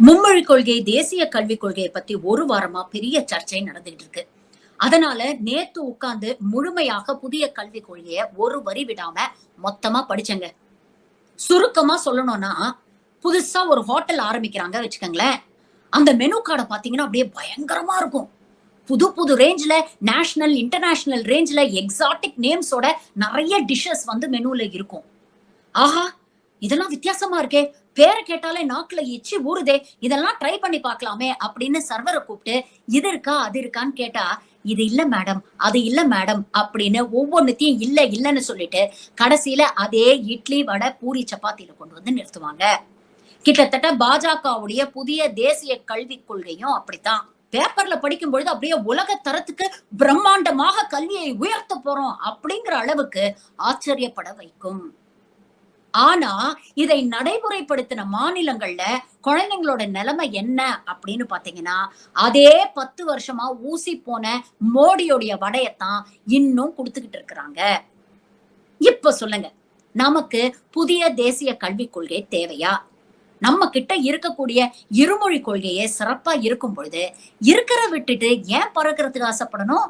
மும்மொழி கொள்கை, தேசிய கல்விக் கொள்கையை பத்தி ஒரு வாரமா பெரிய சர்ச்சை நடந்துகிட்டு இருக்கு. அதனால நேத்து உட்கார்ந்து முழுமையாக புதிய கல்விக் கொள்கைய ஒரு வரி விடாம மொத்தமா படிச்சேங்க. சுருக்கமா சொல்லணும்னா, புதுசா ஒரு ஹோட்டல் ஆரம்பிக்கிறாங்க வச்சுக்கங்களேன். அந்த மெனு கார்ட பார்த்தீங்கன்னா அப்படியே பயங்கரமா இருக்கும். புது புது ரேஞ்ச்ல நேஷனல், இன்டர்நேஷனல் ரேஞ்ச்ல எக்ஸாட்டிக் நேம்ஸோட நெறைய டிஷ்ஷஸ் வந்து மெனுல இருக்கும். ஆஹா! இதெல்லாம் வித்தியாசமா இருக்கே! பேர கேட்டாலே நாக்குல எச்சி ஊறுதே! இதெல்லாம் ட்ரை பண்ணி பார்க்கலாமே! அப்படின்னு சர்வர கூப்ட்டு, இது இருக்கா? அது இருக்கான்னு கேட்டா, இது இல்ல மேடம், அது இல்ல மேடம் அப்படின்னு ஒவ்வொன்னுத்தையும் இல்ல இல்லன்னு சொல்லிட்டு, கடைசியில அதே இட்லி, வடை, பூரி, சப்பாத்தில கொண்டு வந்து நிறுத்துவாங்க. கிட்டத்தட்ட பாஜகவுடைய புதிய தேசிய கல்விக் கொள்கையும் அப்படித்தான். பேப்பர்ல படிக்கும் பொழுது அப்படியே உலக தரத்துக்கு பிரம்மாண்டமாக கல்வியை உயர்த்த போறோம் அப்படிங்கிற அளவுக்கு ஆச்சரியப்பட வைக்கும். ஆனா, இதை நடைமுறைப்படுத்தின மாநிலங்கள்ல குழந்தைங்களோட நிலைமை என்ன அப்படின்னு பார்த்தீங்கன்னா, அதே 10 வருஷமா ஊசி போன மோடியோடைய வடையத்தான் இன்னும் குடுத்துக்கிட்டு இருக்கிறாங்க. இப்ப சொல்லுங்க, நமக்கு புதிய தேசிய கல்விக் கொள்கை தேவையா? நம்ம கிட்ட இருக்கக்கூடிய இருமொழி கொள்கையே சிறப்பா இருக்கும் பொழுது, இருக்கிற விட்டுட்டு ஏன் பறக்கிறதுக்கு ஆசைப்படணும்?